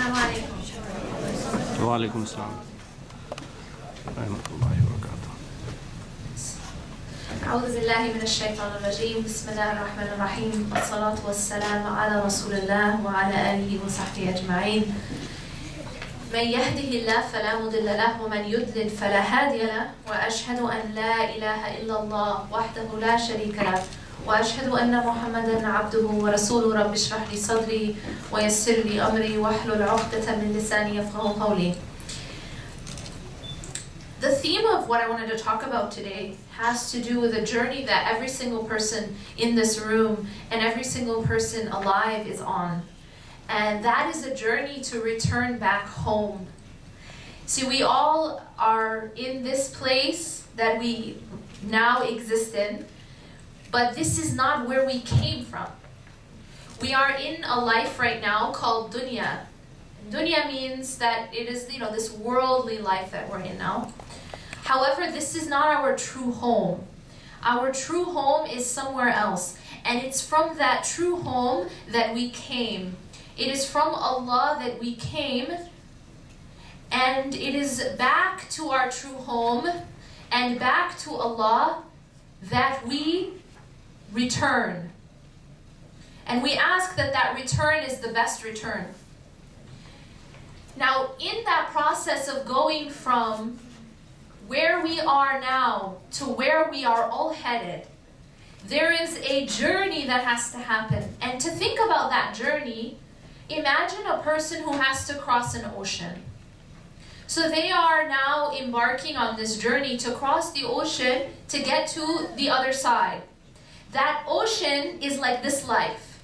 Assalamu alaikum. Wa alaikum assalam. Rahmatullahi wa barakatuh. أعوذ بالله من الشيطان الرجيم. بسم الله الرحمن الرحيم. والصلاة والسلام على رسول الله وعلى آله وصحبه أجمعين. من يهده الله فلا مضل له ومن يضلل فلا هادي له وأشهد أن لا إله إلا الله وحده لا شريك له وأشهد أن محمدا عبده ورسوله. رب اشرح لي صدري ويسر لي أمري واحلل عقدة من لساني يفقهوا قولي. The theme of what I wanted to talk about today has to do with a journey that every single person in this room and every single person alive is on. And that is a journey to return back home. See, we all are in this place that we now exist in, but this is not where we came from. We are in a life right now called dunya. Dunya means that it is, this worldly life that we're in now. However, this is not our true home. Our true home is somewhere else. And it's from that true home that we came. It is from Allah that we came. And it is back to our true home and back to Allah that we return. And we ask that that return is the best return. Now, in that process of going from where we are now to where we are all headed, there is a journey that has to happen. And to think about that journey, imagine a person who has to cross an ocean. So they are now embarking on this journey to cross the ocean to get to the other side. That ocean is like this life.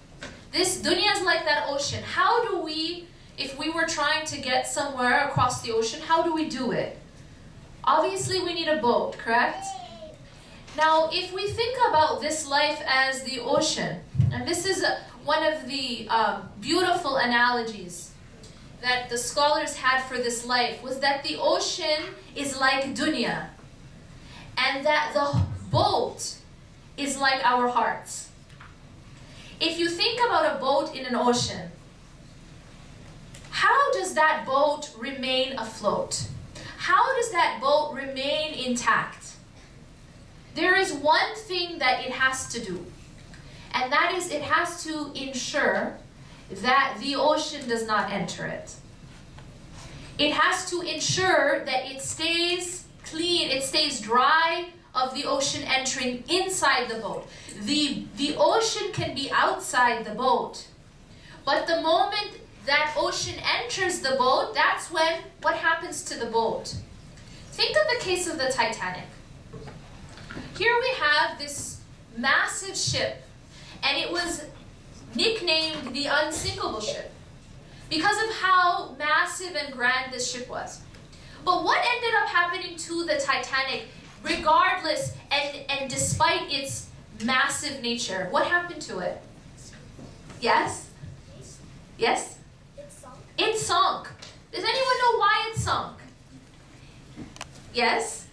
This dunya is like that ocean. How do we, if we were trying to get somewhere across the ocean, how do we do it? Obviously, we need a boat, correct? Now, if we think about this life as the ocean, and this is one of the beautiful analogies that the scholars had for this life, was that the ocean is like dunya, and that the boat is like our hearts. If you think about a boat in an ocean, how does that boat remain afloat? How does that boat remain intact? There is one thing that it has to do, and that is it has to ensure that the ocean does not enter it. It has to ensure that it stays clean, it stays dry of the ocean entering inside the boat. The ocean can be outside the boat, but the moment that ocean enters the boat, that's when, what happens to the boat? Think of the case of the Titanic. Here we have this massive ship, and it was nicknamed the unsinkable ship because of how massive and grand this ship was. But what ended up happening to the Titanic, regardless and despite its massive nature? What happened to it? Yes? Yes? It sunk. Does anyone know why it sunk? Yes?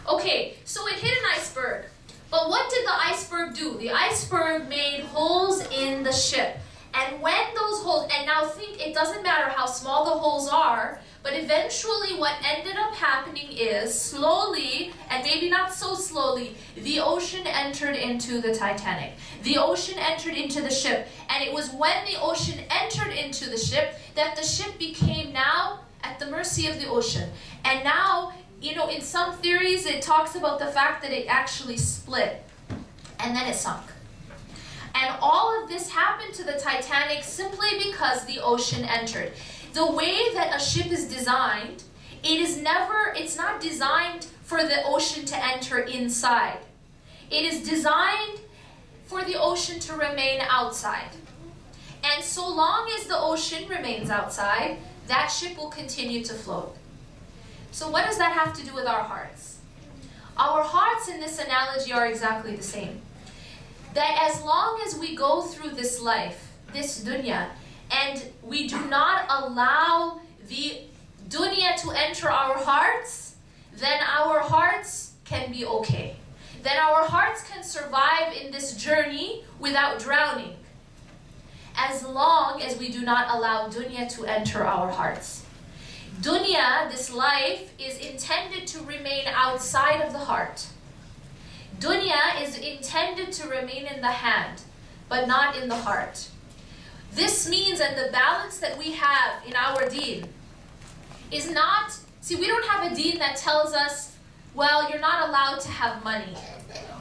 Okay, so it hit an iceberg. But what did the iceberg do? The iceberg made holes in the ship. And when those holes, and now think, it doesn't matter how small the holes are, but eventually what ended up happening is, slowly, and maybe not so slowly, the ocean entered into the Titanic. The ocean entered into the ship. And it was when the ocean entered into the ship that the ship became now at the mercy of the ocean. And now, in some theories, it talks about the fact that it actually split. And then it sunk. And all of this happened to the Titanic simply because the ocean entered. The way that a ship is designed, it's not designed for the ocean to enter inside. It is designed for the ocean to remain outside. And so long as the ocean remains outside, that ship will continue to float. So what does that have to do with our hearts? Our hearts in this analogy are exactly the same. That as long as we go through this life, this dunya, and we do not allow the dunya to enter our hearts, then our hearts can be okay. Then our hearts can survive in this journey without drowning. as long as we do not allow dunya to enter our hearts. Dunya, this life, is intended to remain outside of the heart. Dunya is intended to remain in the hand, but not in the heart. This means that the balance that we have in our deen is not, see, we don't have a deen that tells us, well, you're not allowed to have money,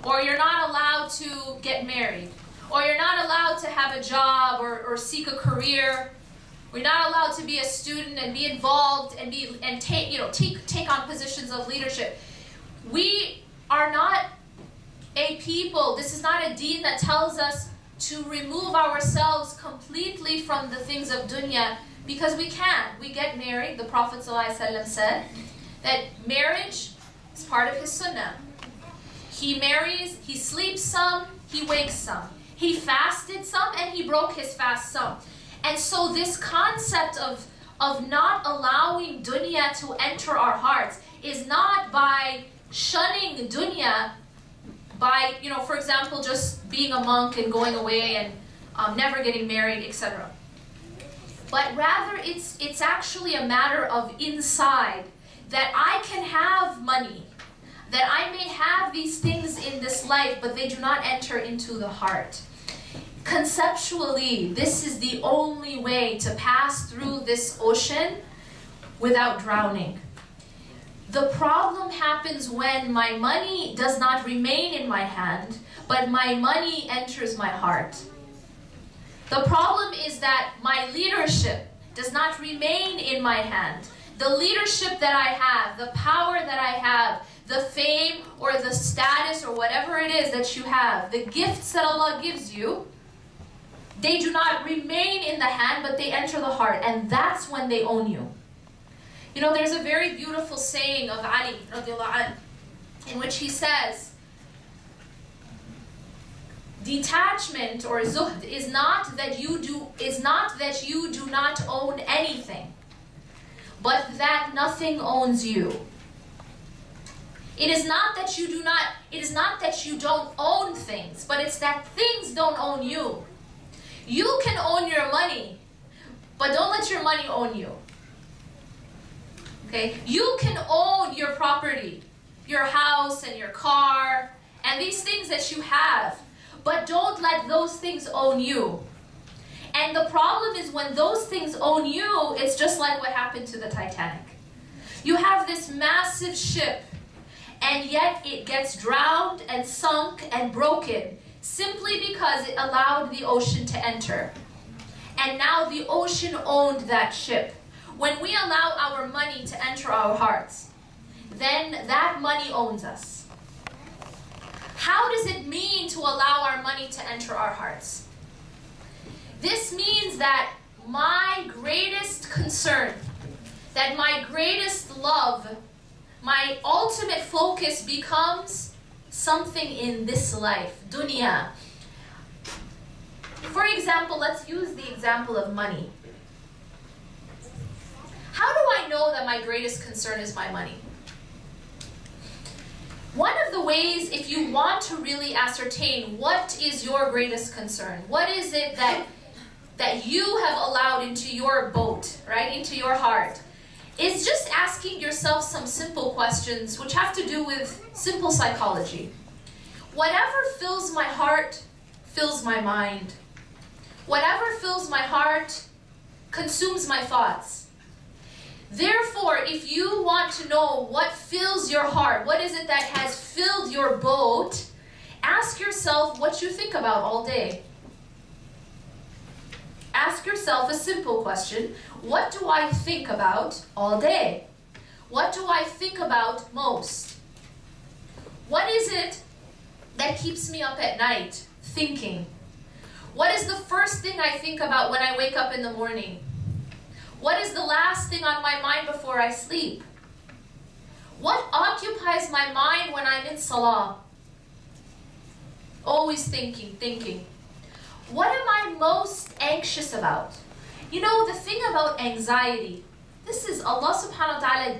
or you're not allowed to get married, or you're not allowed to have a job or seek a career. We're not allowed to be a student and be involved and take on positions of leadership. We are not a people, this is not a deen that tells us to remove ourselves completely from the things of dunya, because we can. We get married. The Prophet ﷺ said that marriage is part of his sunnah. He marries, he sleeps some, he wakes some. He fasted some and he broke his fast some. And so this concept of not allowing dunya to enter our hearts is not by shunning dunya, by, for example, just being a monk and going away and never getting married, etc. But rather it's actually a matter of inside, that I can have money, that I may have these things in this life, but they do not enter into the heart. Conceptually, this is the only way to pass through this ocean without drowning. The problem happens when my money does not remain in my hand, but my money enters my heart. The problem is that my leadership does not remain in my hand. The leadership that I have, the power that I have, the fame or the status or whatever it is that you have, the gifts that Allah gives you, they do not remain in the hand, but they enter the heart, and that's when they own you. There's a very beautiful saying of Ali radiallahu anh, in which he says, detachment or zuhd is not that you do not own anything, but that nothing owns you. It is not that you don't own things, but it's that things don't own you. You can own your money, but don't let your money own you. Okay? You can own your property, your house and your car, and these things that you have, but don't let those things own you. And the problem is when those things own you, it's just like what happened to the Titanic. You have this massive ship, and yet it gets drowned and sunk and broken simply because it allowed the ocean to enter. And now the ocean owned that ship. When we allow our money to enter our hearts, then that money owns us. How does it mean to allow our money to enter our hearts? This means that my greatest concern, that my greatest love, my ultimate focus becomes something in this life, dunya. For example, let's use the example of money. How do I know that my greatest concern is my money? One of the ways, if you want to really ascertain what is your greatest concern, what is it that you have allowed into your boat, right, into your heart, is just asking yourself some simple questions which have to do with simple psychology. Whatever fills my heart fills my mind. Whatever fills my heart consumes my thoughts. Therefore, if you want to know what fills your heart, what is it that has filled your boat, ask yourself what you think about all day. Ask yourself a simple question. What do I think about all day? What do I think about most? What is it that keeps me up at night thinking? What is the first thing I think about when I wake up in the morning? What is the last thing on my mind before I sleep? What occupies my mind when I'm in salah? Always thinking. What am I most anxious about? The thing about anxiety, this is Allah subhanahu wa ta'ala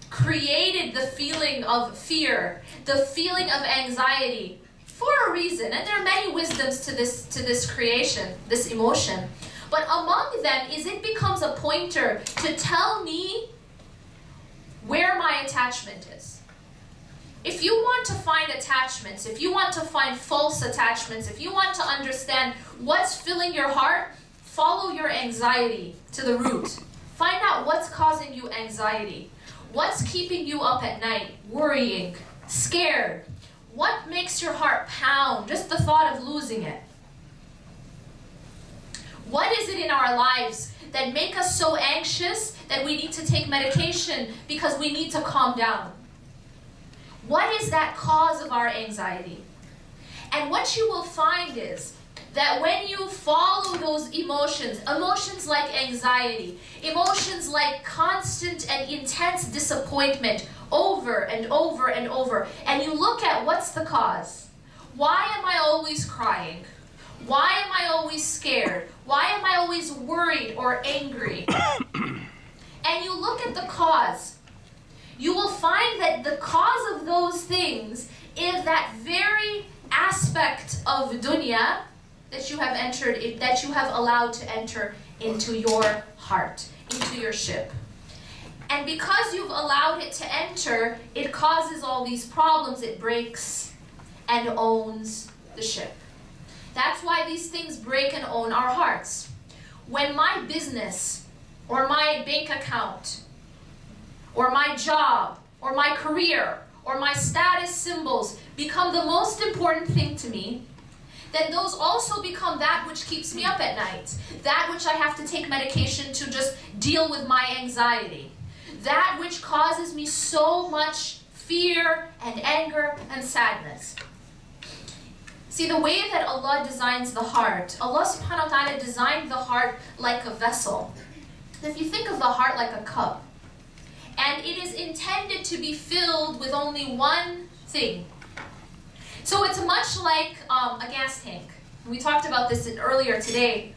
created the feeling of fear, the feeling of anxiety for a reason, and there are many wisdoms to this creation, this emotion. But among them is it becomes a pointer to tell me where my attachment is. If you want to find attachments, if you want to find false attachments, if you want to understand what's filling your heart, follow your anxiety to the root. Find out what's causing you anxiety. What's keeping you up at night, worrying, scared? What makes your heart pound? Just the thought of losing it. What is it in our lives that make us so anxious that we need to take medication because we need to calm down? What is that cause of our anxiety? And what you will find is that when you follow those emotions, emotions like anxiety, emotions like constant and intense disappointment over and over and over, and you look at what's the cause. Why am I always crying? Why am I always scared? Why am I always worried or angry? And you look at the cause. You will find that the cause of those things is that very aspect of dunya that you have entered, that you have allowed to enter into your heart, into your ship. And because you've allowed it to enter, it causes all these problems. It breaks and owns the ship. That's why these things break and own our hearts. When my business or my bank account or my job or my career or my status symbols become the most important thing to me, then those also become that which keeps me up at night, that which I have to take medication to just deal with my anxiety, that which causes me so much fear and anger and sadness. See, the way that Allah designs the heart, Allah subhanahu wa ta'ala designed the heart like a vessel. If you think of the heart like a cup, and it is intended to be filled with only one thing. So it's much like a gas tank. We talked about this earlier today.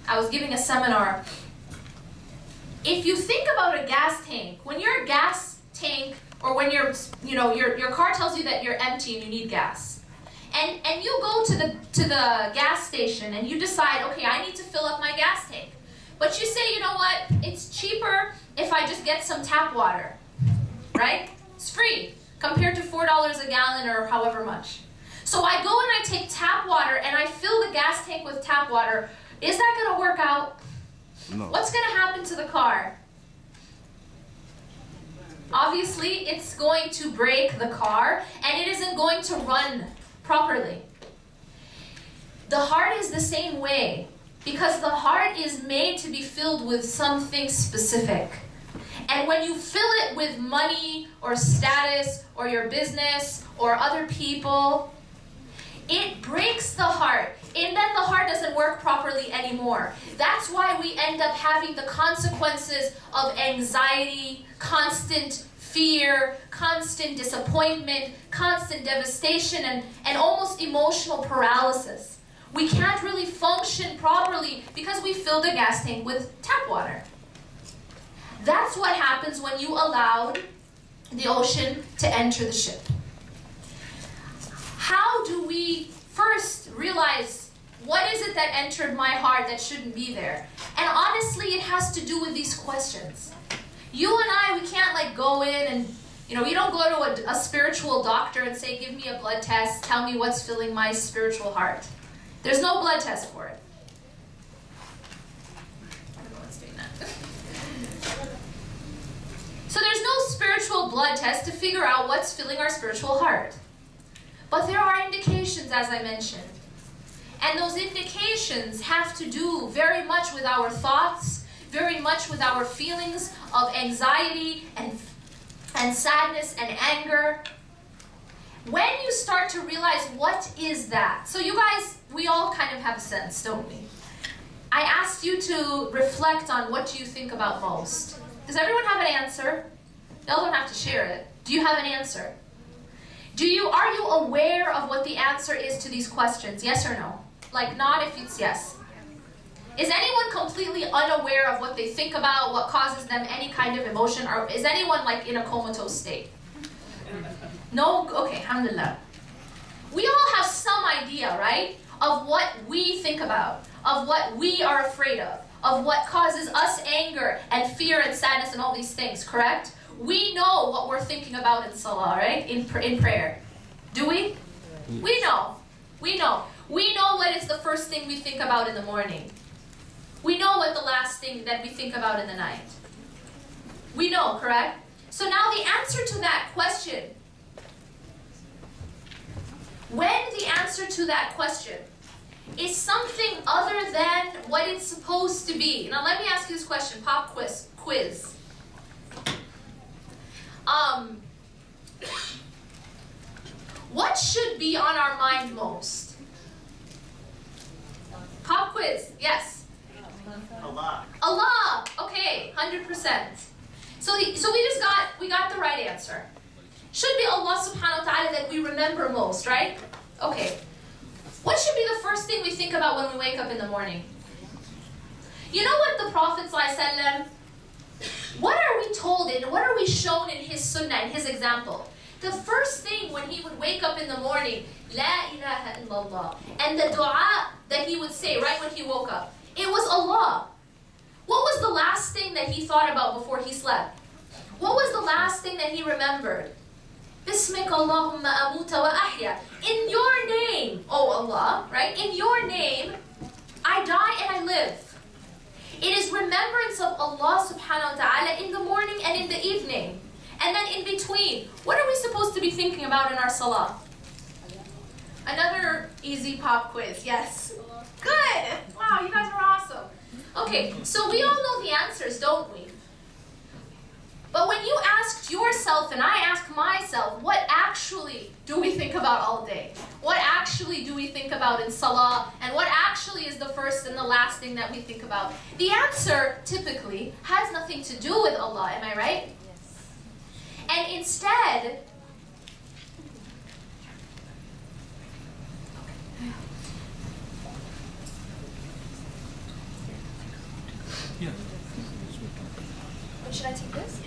I was giving a seminar. If you think about a gas tank, when your gas tank, or when your car tells you that you're empty and you need gas, and you go to the gas station and you decide, okay, I need to fill up my gas tank. But you say, you know what, it's cheaper if I just get some tap water, right? It's free compared to $4 a gallon or however much. So I go and I take tap water and I fill the gas tank with tap water. Is that going to work out? No. What's going to happen to the car? Obviously, it's going to break the car and it isn't going to run properly. The heart is the same way, because the heart is made to be filled with something specific. And when you fill it with money or status or your business or other people, it breaks the heart. And then the heart doesn't work properly anymore. That's why we end up having the consequences of anxiety, constant fear, constant disappointment, constant devastation, and almost emotional paralysis. We can't really function properly because we fill the gas tank with tap water. That's what happens when you allowed the ocean to enter the ship. How do we first realize what is it that entered my heart that shouldn't be there? And honestly, it has to do with these questions. You and I, we can't like go in and, you don't go to a spiritual doctor and say, give me a blood test, tell me what's filling my spiritual heart. There's no blood test for it. I don't know what's doing that. So there's no spiritual blood test to figure out what's filling our spiritual heart. But there are indications, as I mentioned. And those indications have to do very much with our thoughts, very much with our feelings of anxiety and sadness and anger. When you start to realize what is that, so you guys, we all kind of have a sense, don't we? I asked you to reflect on what you think about most. Does everyone have an answer? You all don't have to share it. Do you have an answer? Are you aware of what the answer is to these questions? Yes or no? Like not if it's yes. Is anyone completely unaware of what they think about, what causes them any kind of emotion, or is anyone like in a comatose state? No? Okay, alhamdulillah. We all have some idea, right, of what we think about, of what we are afraid of what causes us anger and fear and sadness and all these things, correct? We know what we're thinking about in salah, right, in prayer. Do we? We know. We know. We know what is the first thing we think about in the morning. We know what the last thing that we think about in the night. We know, correct? So now the answer to that question, when the answer to that question is something other than what it's supposed to be. Now let me ask you this question, pop quiz. What should be on our mind most? Pop quiz, yes. Allah. Allah, okay, 100%. So we got the right answer. Should be Allah subhanahu wa ta'ala that we remember most, right? Okay. What should be the first thing we think about when we wake up in the morning? You know what the Prophet ﷺ, what are we told and what are we shown in his sunnah, in his example? The first thing when he would wake up in the morning, La ilaha illallah. And the dua that he would say right when he woke up, it was Allah. What was the last thing that he thought about before he slept? What was the last thing that he remembered? Bismika Allahumma amuta wa ahya. In your name, oh Allah, right? In your name, I die and I live. It is remembrance of Allah subhanahu wa ta'ala in the morning and in the evening. And then in between, what are we supposed to be thinking about in our salah? Another easy pop quiz, yes. Good! Wow, you guys are awesome. Okay, so we all know the answers, don't we? But when you asked yourself and I ask myself, what actually do we think about all day? What actually do we think about in salah? And what actually is the first and the last thing that we think about? The answer, typically, has nothing to do with Allah, am I right? Yes. And instead, yeah. Should I take this?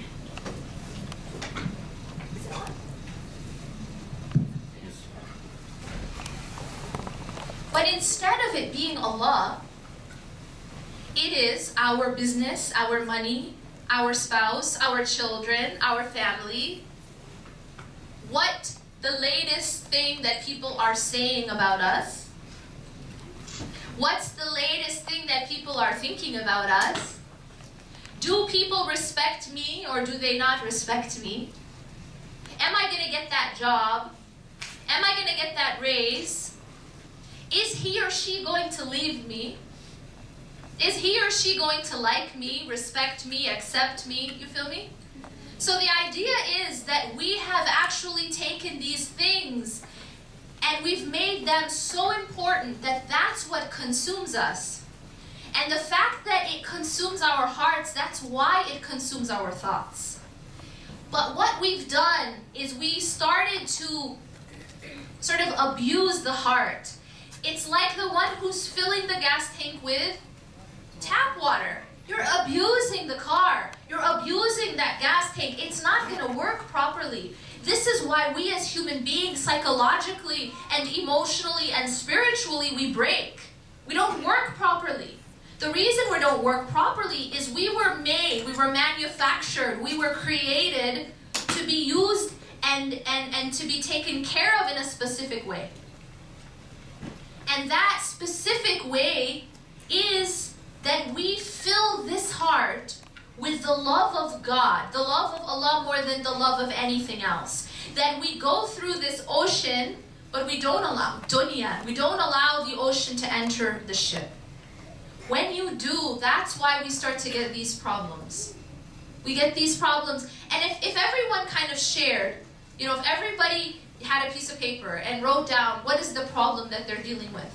But instead of it being Allah, it is our business, our money, our spouse, our children, our family. What the latest thing that people are saying about us? What's the latest thing that people are thinking about us? Do people respect me or do they not respect me? Am I going to get that job? Am I going to get that raise? Is he or she going to leave me? Is he or she going to like me, respect me, accept me? You feel me? So the idea is that we have actually taken these things and we've made them so important that that's what consumes us. And the fact that it consumes our hearts, that's why it consumes our thoughts. But what we've done is we started to sort of abuse the heart. It's like the one who's filling the gas tank with tap water. You're abusing the car. You're abusing that gas tank. It's not going to work properly. This is why we as human beings, psychologically and emotionally and spiritually, we break. We don't work properly. The reason we don't work properly is we were made, we were manufactured, we were created to be used and to be taken care of in a specific way. And that specific way is that we fill this heart with the love of God, the love of Allah more than the love of anything else. That we go through this ocean, but we don't allow dunya, we don't allow the ocean to enter the ship. When you do, that's why we start to get these problems. We get these problems, and if everyone kind of shared, you know, if everybody had a piece of paper and wrote down what is the problem that they're dealing with.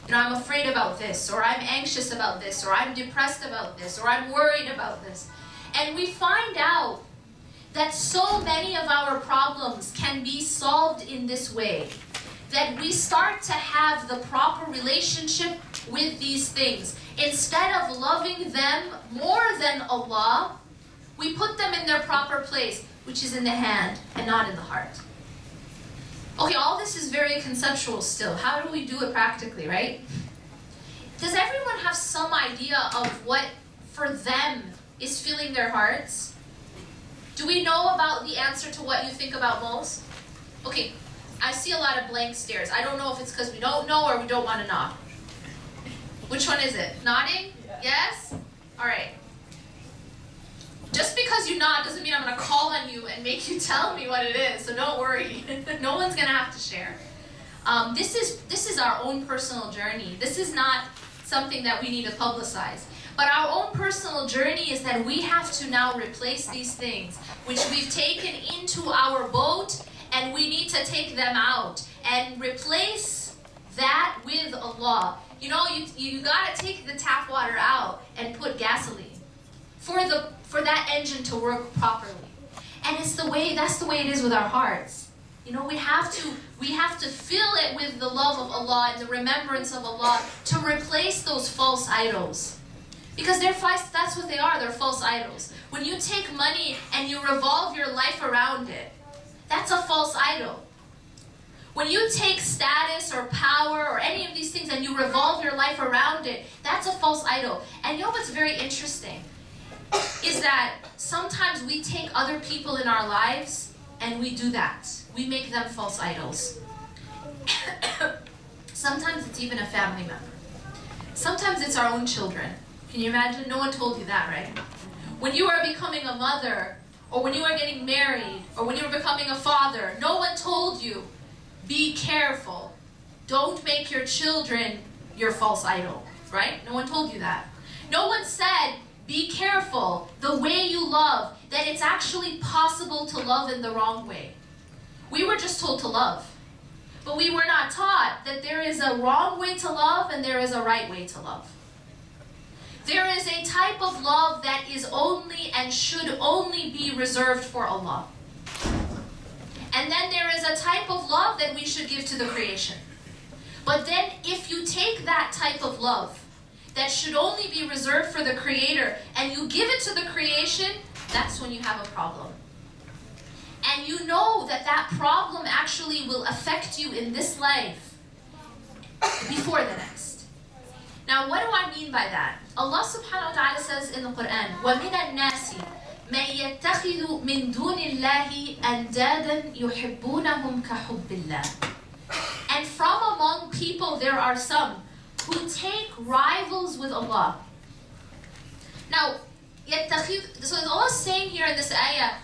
You know, I'm afraid about this, or I'm anxious about this, or I'm depressed about this, or I'm worried about this. And we find out that so many of our problems can be solved in this way. That we start to have the proper relationship with these things. Instead of loving them more than Allah, we put them in their proper place, which is in the hand and not in the heart. Okay, all this is very conceptual still. How do we do it practically, right? Does everyone have some idea of what, for them, is filling their hearts? Do we know about the answer to what you think about most? Okay, I see a lot of blank stares. I don't know if it's because we don't know or we don't want to nod. Which one is it? Nodding? Yes? All right. Just because you nod doesn't mean I'm going to call on you and make you tell me what it is, so don't worry. No one's going to have to share. This is our own personal journey. This is not something that we need to publicize. But our own personal journey is that we have to now replace these things, which we've taken into our boat, and we need to take them out and replace that with Allah. You know, you got to take the tap water out and put gasoline for that engine to work properly. And that's the way it is with our hearts. You know, we have to fill it with the love of Allah and the remembrance of Allah to replace those false idols. Because that's what they are, they're false idols. When you take money and you revolve your life around it, that's a false idol. When you take status or power or any of these things and you revolve your life around it, that's a false idol. And you know what's very interesting? Is that sometimes we take other people in our lives and we do that. We make them false idols. Sometimes it's even a family member. Sometimes it's our own children. Can you imagine? No one told you that, right? When you are becoming a mother, or when you are getting married, or when you are becoming a father, no one told you, be careful. Don't make your children your false idol, right? No one told you that. No one said, be careful, the way you love, that it's actually possible to love in the wrong way. We were just told to love. But we were not taught that there is a wrong way to love and there is a right way to love. There is a type of love that is only and should only be reserved for Allah. And then there is a type of love that we should give to the creation. But then if you take that type of love that should only be reserved for the Creator and you give it to the creation, that's when you have a problem. And you know that that problem actually will affect you in this life before the next. Now, what do I mean by that? Allah subhanahu wa ta'ala says in the Quran, وَمِنَ النَّاسِ مَنْ يَتَّخِذُ مِنْ دُونِ اللَّهِ أَنْدَادًا يُحِبُّونَهُمْ كَحُبِّ اللَّهِ. And from among people there are some who take rivals with Allah. Now, so Allah is saying here in this ayah,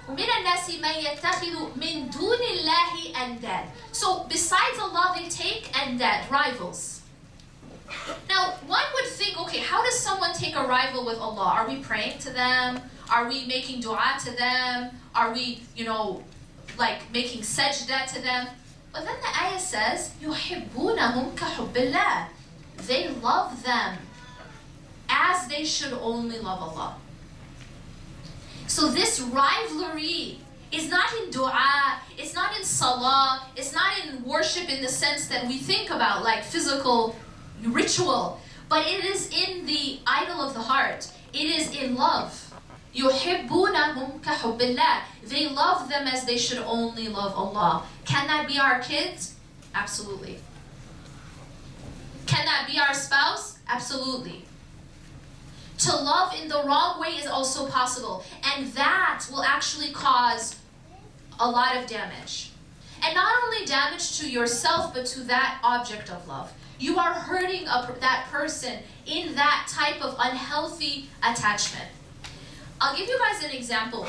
وَمِنَ النَّاسِ مَنْ يَتَّخِذُ مِنْ دُونِ اللَّهِ أَنْدَادًا. So besides Allah, they take andad, rivals. Now, one would think, okay, how does someone take a rival with Allah? Are we praying to them? Are we making dua to them? Are we, like making sajda to them? But then the ayah says, يُحِبُّونَهُمْ كَحُبِّ اللَّهِ. They love them as they should only love Allah. So this rivalry is not in dua, it's not in salah, it's not in worship in the sense that we think about, like physical ritual, but it is in the idol of the heart. It is in love. يُحِبُّونَهُمْ كَحُبِّ اللَّهِ. They love them as they should only love Allah. Can that be our kids? Absolutely. Can that be our spouse? Absolutely. To love in the wrong way is also possible, and that will actually cause a lot of damage. And not only damage to yourself, but to that object of love. You are hurting that person in that type of unhealthy attachment. I'll give you guys an example.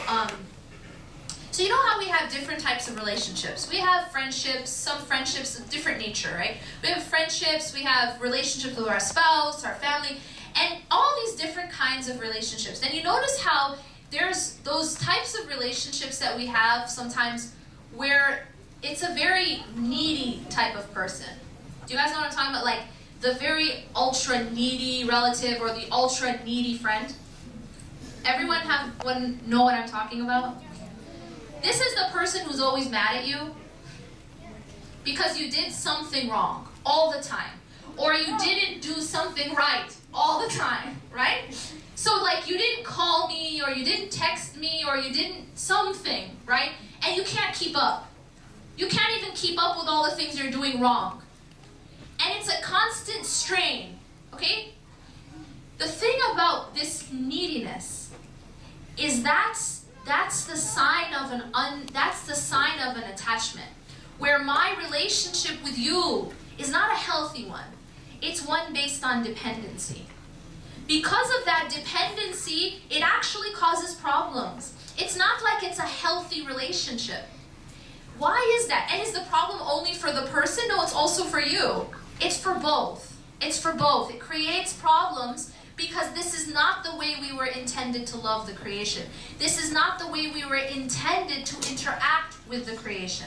So you know how we have different types of relationships? We have friendships, some friendships of different nature, right? We have friendships, we have relationships with our spouse, our family, and all these different kinds of relationships. And you notice how there's those types of relationships that we have sometimes where it's a very needy type of person. Do you guys know what I'm talking about? Like the very ultra needy relative or the ultra needy friend? Everyone know what I'm talking about? This is the person who's always mad at you because you did something wrong all the time. Or you didn't do something right all the time, right? So like you didn't call me or you didn't text me or you didn't something, right? And you can't keep up. You can't even keep up with all the things you're doing wrong. And it's a constant strain, okay? The thing about this neediness is that's the sign of an attachment, where my relationship with you is not a healthy one. It's one based on dependency. Because of that dependency, it actually causes problems. It's not like it's a healthy relationship. Why is that? And is the problem only for the person? No, it's also for you. It's for both. It's for both. It creates problems because this is not the way we were intended to love the creation. This is not the way we were intended to interact with the creation.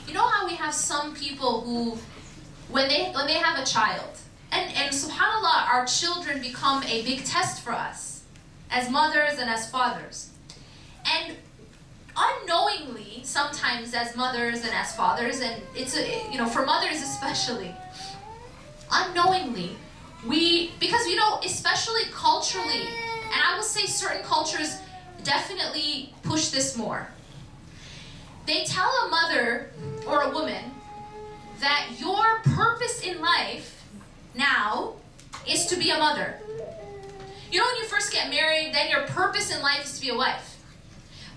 You know how we have some people who, when they have a child, and subhanAllah, our children become a big test for us as mothers and as fathers. And unknowingly, sometimes as mothers and as fathers, and it's for mothers especially, unknowingly, because especially culturally, and I will say certain cultures definitely push this more. They tell a mother or a woman that your purpose in life now is to be a mother. You know, when you first get married, then your purpose in life is to be a wife.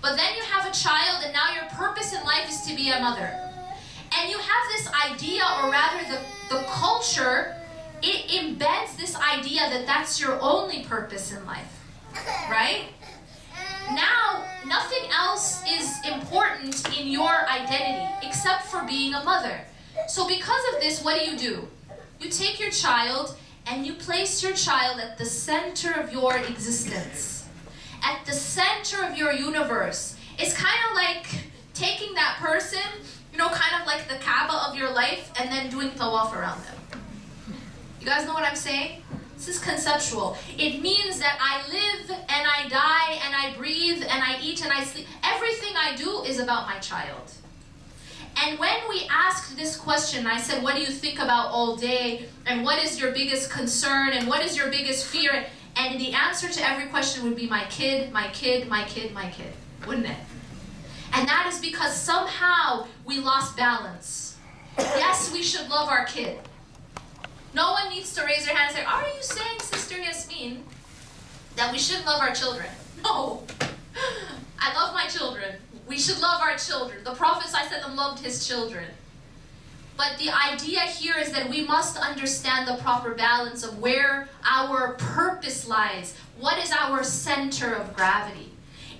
But then you have a child, and now your purpose in life is to be a mother. And you have this idea, or rather the culture, it embeds this idea that that's your only purpose in life, right? Now, nothing else is important in your identity except for being a mother. So because of this, what do? You take your child and you place your child at the center of your existence, at the center of your universe. It's kind of like taking that person, kind of like the Kaaba of your life, and then doing tawaf around them. You guys know what I'm saying? This is conceptual. It means that I live and I die and I breathe and I eat and I sleep. Everything I do is about my child. And when we asked this question, I said, what do you think about all day? And what is your biggest concern? And what is your biggest fear? And the answer to every question would be my kid, my kid, my kid, my kid. Wouldn't it? And that is because somehow we lost balance. Yes, we should love our kid. No one needs to raise their hand and say, are you saying, Sister Yasmin, that we shouldn't love our children? No. I love my children. We should love our children. The Prophet ﷺ loved his children. But the idea here is that we must understand the proper balance of where our purpose lies. What is our center of gravity?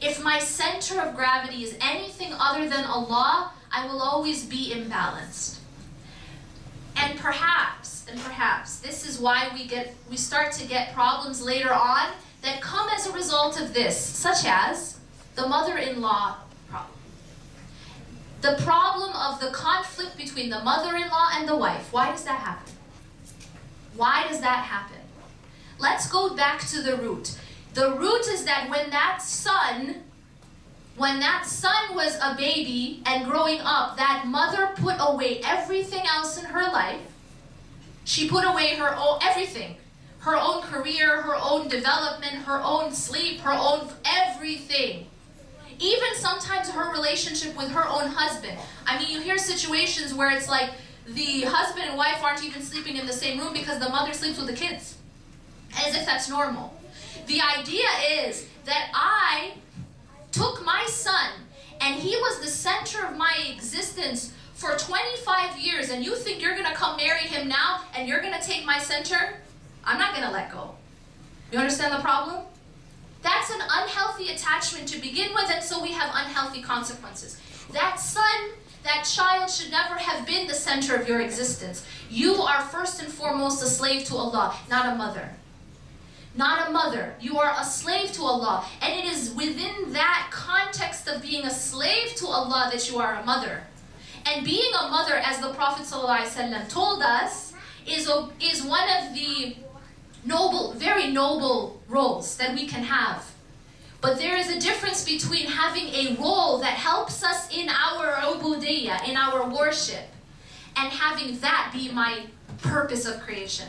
If my center of gravity is anything other than Allah, I will always be imbalanced. And perhaps, this is why we start to get problems later on that come as a result of this, such as the mother-in-law problem. The problem of the conflict between the mother-in-law and the wife. Why does that happen? Why does that happen? Let's go back to the root. The root is that when that son was a baby and growing up, that mother put away everything else in her life. She put away her own everything. Her own career, her own development, her own sleep, her own everything. Even sometimes her relationship with her own husband. I mean, you hear situations where it's like the husband and wife aren't even sleeping in the same room because the mother sleeps with the kids. As if that's normal. The idea is that I took my son and he was the center of my existence for 25 years, and you think you're going to come marry him now and you're going to take my center? I'm not going to let go. You understand the problem? That's an unhealthy attachment to begin with, and so we have unhealthy consequences. That son, that child should never have been the center of your existence. You are first and foremost a slave to Allah, not a mother. Not a mother. You are a slave to Allah. And it is within that context of being a slave to Allah that you are a mother. And being a mother, as the Prophet ﷺ told us, is one of the very noble roles that we can have. But there is a difference between having a role that helps us in our ubudiyyah, in our worship, and having that be my purpose of creation.